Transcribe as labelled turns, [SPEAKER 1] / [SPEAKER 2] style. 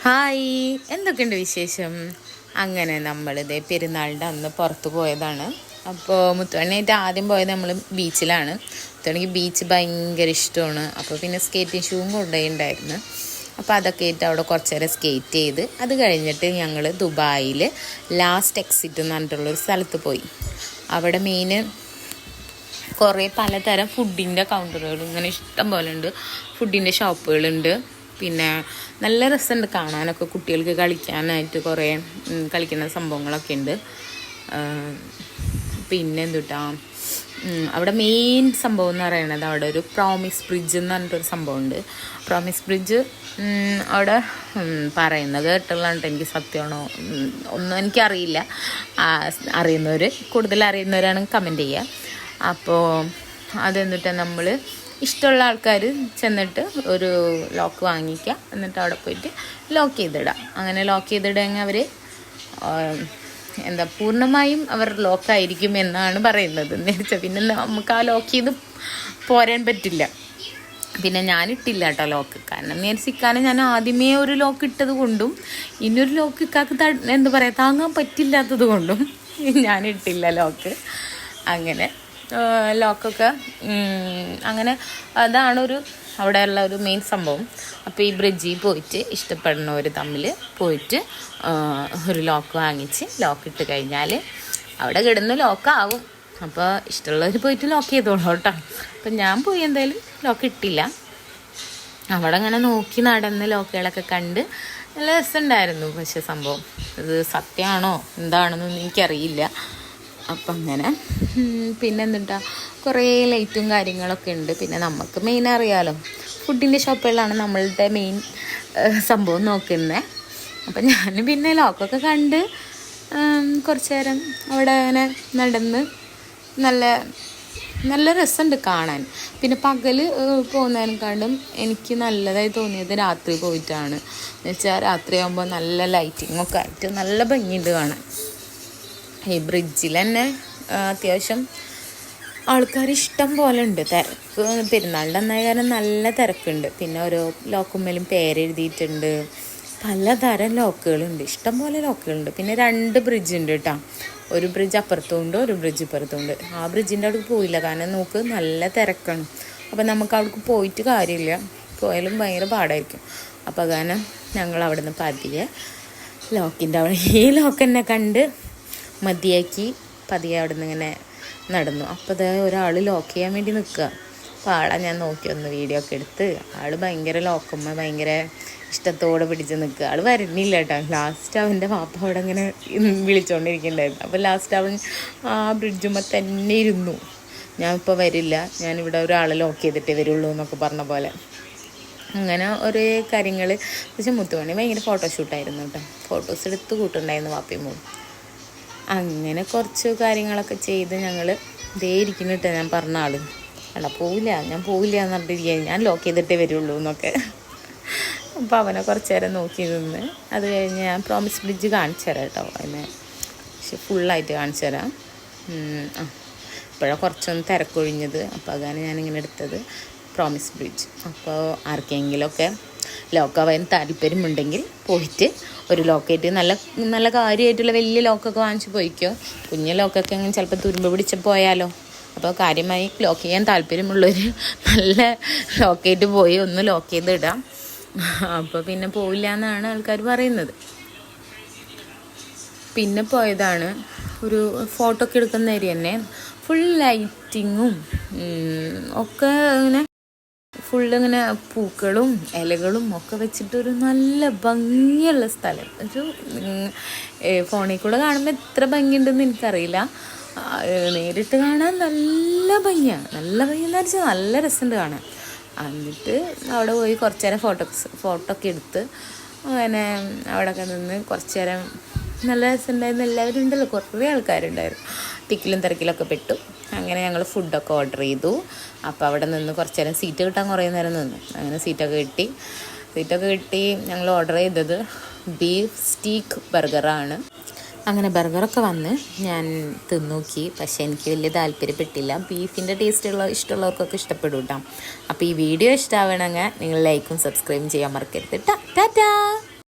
[SPEAKER 1] Hi, എന്തൊക്കെയുണ്ട് വിശേഷം? അങ്ങനെ നമ്മളിതേ പെരുന്നാളിൻ്റെ അന്ന് പുറത്ത് പോയതാണ്. അപ്പോൾ മുത്തുവണ്ണയായിട്ട് ആദ്യം പോയത് നമ്മൾ ബീച്ചിലാണ്. മുത്തുവണ്ണിക്ക് ബീച്ച് ഭയങ്കര ഇഷ്ടമാണ്. അപ്പോൾ പിന്നെ സ്കേറ്റിംഗ് ഷൂവും കൊണ്ടുപോയിട്ടുണ്ടായിരുന്നു. അപ്പോൾ അതൊക്കെ ആയിട്ട് അവിടെ കുറച്ച് നേരം സ്കേറ്റ് ചെയ്ത് അത് കഴിഞ്ഞിട്ട് ഞങ്ങൾ ദുബായിൽ ലാസ്റ്റ് എക്സിറ്റ് എന്ന് പറഞ്ഞിട്ടുള്ളൊരു സ്ഥലത്ത് പോയി. അവിടെ മെയിൻ കുറേ പലതരം ഫുഡിൻ്റെ കൗണ്ടറുകൾ ഇങ്ങനെ ഇഷ്ടം പോലെ ഉണ്ട്. ഫുഡിൻ്റെ ഷോപ്പുകളുണ്ട്. പിന്നെ നല്ല രസമുണ്ട് കാണാനൊക്കെ. കുട്ടികൾക്ക് കളിക്കാനായിട്ട് കുറേ കളിക്കുന്ന സംഭവങ്ങളൊക്കെ ഉണ്ട്. പിന്നെ എന്തുട്ടാ അവിടെ മെയിൻ സംഭവം എന്ന് പറയുന്നത് അവിടെ ഒരു പ്രോമിസ് ബ്രിഡ്ജ് എന്ന് പറഞ്ഞിട്ടൊരു സംഭവമുണ്ട്. പ്രോമിസ് ബ്രിഡ്ജ് അവിടെ പറയുന്നത് കേട്ടുള്ളതാണ്. എനിക്ക് സത്യമാണോ ഒന്നും എനിക്കറിയില്ല. അറിയുന്നവർ കൂടുതൽ അറിയുന്നവരാണ് കമൻറ്റ് ചെയ്യുക. അപ്പോൾ അതെന്നിട്ട് നമ്മൾ ഇഷ്ടമുള്ള ആൾക്കാർ ചെന്നിട്ട് ഒരു ലോക്ക് വാങ്ങിക്കുക, എന്നിട്ട് അവിടെ പോയിട്ട് ലോക്ക് ചെയ്തിടാം. അങ്ങനെ ലോക്ക് ചെയ്തിടുകയെങ്കിൽ അവർ പൂർണ്ണമായും അവർ ലോക്കായിരിക്കും എന്നാണ് പറയുന്നത്. എന്ന് വെച്ചാൽ പിന്നെ നമുക്ക് ആ ലോക്ക് ചെയ്ത് പോരാൻ പറ്റില്ല. പിന്നെ ഞാനിട്ടില്ല കേട്ടോ ലോക്ക്. കാരണം നേരിച്ചിക്കാനും ഞാൻ ആദ്യമേ ഒരു ലോക്ക് ഇട്ടത് കൊണ്ടും ഇനിയൊരു ലോക്ക് ഇക്കാക്ക് താങ്ങാൻ പറ്റില്ലാത്തത് കൊണ്ടും ഞാനിട്ടില്ല ലോക്ക്. അങ്ങനെ ലോക്കൊക്കെ അങ്ങനെ അതാണൊരു അവിടെയുള്ള ഒരു മെയിൻ സംഭവം. അപ്പോൾ ഈ ബ്രിഡ്ജിൽ പോയിട്ട് ഇഷ്ടപ്പെടുന്നവർ തമ്മിൽ പോയിട്ട് ഒരു ലോക്ക് വാങ്ങിച്ച് ലോക്ക് ഇട്ട് കഴിഞ്ഞാൽ അവിടെ കിടന്ന് ലോക്കാവും. അപ്പോൾ ഇഷ്ടമുള്ളവർ പോയിട്ട് ലോക്ക് ചെയ്തോളൂ കേട്ടോ. അപ്പം ഞാൻ പോയി എന്തായാലും ലോക്ക് ഇട്ടില്ല. അവിടെ അങ്ങനെ നോക്കി നടന്ന് ലോക്കുകളൊക്കെ കണ്ട് നല്ല രസമുണ്ടായിരുന്നു. പക്ഷേ സംഭവം ഇത് സത്യമാണോ എന്താണെന്നൊന്നും എനിക്കറിയില്ല. അപ്പം അങ്ങനെ പിന്നെ എന്തുട്ടാ കുറേ ലൈറ്റും കാര്യങ്ങളൊക്കെ ഉണ്ട്. പിന്നെ നമുക്ക് മെയിൻ അറിയാമല്ലോ, ഫുഡിൻ്റെ ഷോപ്പുകളിലാണ് നമ്മളുടെ മെയിൻ സംഭവം നോക്കുന്നത്. അപ്പം ഞാൻ പിന്നെ ലോക്കൊക്കെ കണ്ട് കുറച്ച് നേരം അവിടെ അങ്ങനെ നടന്ന് നല്ല നല്ല രസമുണ്ട് കാണാൻ. പിന്നെ പകൽ പോകുന്നതിനെക്കാളും എനിക്ക് നല്ലതായി തോന്നിയത് രാത്രി പോയിട്ടാണ്. എന്നുവെച്ചാൽ രാത്രിയാകുമ്പോൾ നല്ല ലൈറ്റിങ്ങൊക്കെ ആയിട്ട് നല്ല ഭംഗിയുണ്ട് കാണാൻ. ഈ ബ്രിഡ്ജിൽ തന്നെ അത്യാവശ്യം ആൾക്കാർ ഇഷ്ടം പോലെ ഉണ്ട്. തിരക്ക് പെരുന്നാളിൻ്റെ അന്നായ കാരണം നല്ല തിരക്കുണ്ട്. പിന്നെ ഓരോ ലോക്കുമ്മേലും പേരെഴുതിയിട്ടുണ്ട്. പലതരം ലോക്കുകളുണ്ട്, ഇഷ്ടം പോലെ ലോക്കുകളുണ്ട്. പിന്നെ 2 ബ്രിഡ്ജ് ഉണ്ട് കേട്ടോ. ഒരു ബ്രിഡ്ജ് അപ്പുറത്തുമുണ്ട്, ഒരു ബ്രിഡ്ജ് ഇപ്പുറത്തുമുണ്ട്. ആ ബ്രിഡ്ജിൻ്റെ അടുത്ത് പോയില്ല, കാരണം നമുക്ക് നല്ല തിരക്കാണ്. അപ്പം നമുക്ക് അവിടേക്ക് പോയിട്ട് കാര്യമില്ല, പോയാലും ഭയങ്കര പാടായിരിക്കും. അപ്പോൾ കാരണം ഞങ്ങൾ അവിടെ നിന്ന് പതിയെ ലോക്കിൻ്റെ അവിടെ ഈ ലോക്ക് തന്നെ കണ്ട് മതിയാക്കി പതിയെ അവിടെ നിന്ന് ഇങ്ങനെ നടന്നു. അപ്പോൾ അത് ഒരാൾ ലോക്ക് ചെയ്യാൻ വേണ്ടി നിൽക്കുക. അപ്പോൾ ആളെ ഞാൻ നോക്കി ഒന്ന് വീഡിയോ ഒക്കെ എടുത്ത് ആൾ ഭയങ്കര ലോക്കുമ്പോൾ ഭയങ്കര ഇഷ്ടത്തോടെ പിടിച്ച് നിൽക്കുക. ആൾ വരുന്നില്ല കേട്ടോ. ലാസ്റ്റ് അവൻ്റെ വാപ്പ അവിടെ ഇങ്ങനെ വിളിച്ചുകൊണ്ടിരിക്കുന്നുണ്ടായിരുന്നു. അപ്പോൾ ലാസ്റ്റ് അവൻ ആ ബ്രിഡ്ജുമ്പോൾ തന്നെ ഇരുന്നു. ഞാൻ ഇപ്പോൾ വരില്ല, ഞാനിവിടെ ഒരാളെ ലോക്ക് ചെയ്തിട്ടേ വരുള്ളൂ എന്നൊക്കെ പറഞ്ഞ പോലെ. അങ്ങനെ ഒരേ കാര്യങ്ങൾ. പക്ഷേ മുത്തുമണി ഭയങ്കര ഫോട്ടോഷൂട്ടായിരുന്നു കേട്ടോ. ഫോട്ടോസ് എടുത്ത് കൂട്ടുണ്ടായിരുന്നു വാപ്പയും മോളും. അങ്ങനെ കുറച്ച് കാര്യങ്ങളൊക്കെ ചെയ്ത് ഞങ്ങൾ ഇതേ ഇരിക്കുന്നു കേട്ടോ. ഞാൻ പറഞ്ഞ ആൾ അല്ല ഞാൻ പോവില്ല എന്ന് പറഞ്ഞിരിക്കുക, ഞാൻ ലോക്ക് ചെയ്തിട്ടേ വരുള്ളൂ എന്നൊക്കെ. അപ്പോൾ അവനെ കുറച്ച് നേരം നോക്കി നിന്ന് അത് കഴിഞ്ഞ് ഞാൻ പ്രോമിസ് ബ്രിഡ്ജ് കാണിച്ചു തരാം കേട്ടോ. അതിനെ പക്ഷെ ഫുള്ളായിട്ട് കാണിച്ചു തരാം. ഇപ്പോഴാണ് കുറച്ചൊന്ന് തിരക്കൊഴിഞ്ഞത്. അപ്പോൾ അതാണ് ഞാനിങ്ങനെ എടുത്തത്, പ്രോമിസ് ബ്രിഡ്ജ്. അപ്പോൾ ആർക്കെങ്കിലുമൊക്കെ ലോക്കാവാൻ താല്പര്യമുണ്ടെങ്കിൽ പോയിട്ട് ഒരു ലോക്കായിട്ട് നല്ല നല്ല കാര്യമായിട്ടുള്ള വലിയ ലോക്കൊക്കെ വാങ്ങിച്ച് പോയിക്കോ. കുഞ്ഞു ലോക്കൊക്കെ അങ്ങനെ ചിലപ്പോൾ തുരുമ്പ് പിടിച്ച് പോയാലോ. അപ്പോൾ കാര്യമായി ലോക്ക് ചെയ്യാൻ താല്പര്യമുള്ളവർ നല്ല ലോക്കായിട്ട് പോയി ഒന്ന് ലോക്ക് ചെയ്ത് ഇടാം. അപ്പോൾ പിന്നെ പോവില്ല എന്നാണ് ആൾക്കാർ പറയുന്നത്. പിന്നെ പോയതാണ് ഒരു ഫോട്ടോ ഒക്കെ എടുക്കുന്ന ഏരിയ തന്നെ. ഫുൾ ലൈറ്റിങ്ങും ഒക്കെ ഇങ്ങനെ ഫുള്ളിങ്ങനെ പൂക്കളും ഇലകളും ഒക്കെ വെച്ചിട്ടൊരു നല്ല ഭംഗിയുള്ള സ്ഥലം. ഒരു ഫോണിൽ കൂടെ കാണുമ്പോൾ എത്ര ഭംഗിയുണ്ടെന്ന് എനിക്കറിയില്ല, നേരിട്ട് കാണാൻ നല്ല ഭംഗിയാണ്. നല്ല ഭംഗിയെന്ന് വെച്ചാൽ നല്ല രസമുണ്ട് കാണാൻ. എന്നിട്ട് അവിടെ പോയി കുറച്ച് നേരം ഫോട്ടോ ഒക്കെ എടുത്ത് അങ്ങനെ അവിടെയൊക്കെ നിന്ന് കുറച്ച് നേരം നല്ല രസമുണ്ടായിരുന്നു. എല്ലാവരും ഉണ്ടല്ലോ, കുറേ ആൾക്കാരുണ്ടായിരുന്നു. തിക്കിലും തിരക്കിലൊക്കെ പെട്ടു. അങ്ങനെ ഞങ്ങൾ ഫുഡൊക്കെ ഓർഡർ ചെയ്തു. അപ്പോൾ അവിടെ നിന്ന് കുറച്ച് നേരം സീറ്റ് കിട്ടാൻ കുറേ നേരം നിന്നു. അങ്ങനെ സീറ്റൊക്കെ കിട്ടി. ഞങ്ങൾ ഓർഡർ ചെയ്തത് ബീഫ് സ്റ്റീക്ക് ബർഗറാണ്. അങ്ങനെ ബർഗറൊക്കെ വന്ന് ഞാൻ തിന്നോക്കി. പക്ഷേ എനിക്ക് വലിയ താല്പര്യപ്പെട്ടില്ല. ബീഫിൻ്റെ ഇഷ്ടമുള്ളവർക്കൊക്കെ ഇഷ്ടപ്പെടും കേട്ടോ. അപ്പോൾ ഈ വീഡിയോ ഇഷ്ടമാവണമെങ്കിൽ നിങ്ങൾ ലൈക്കും സബ്സ്ക്രൈബും ചെയ്യാൻ മറക്കരുത്. ടാറ്റാ.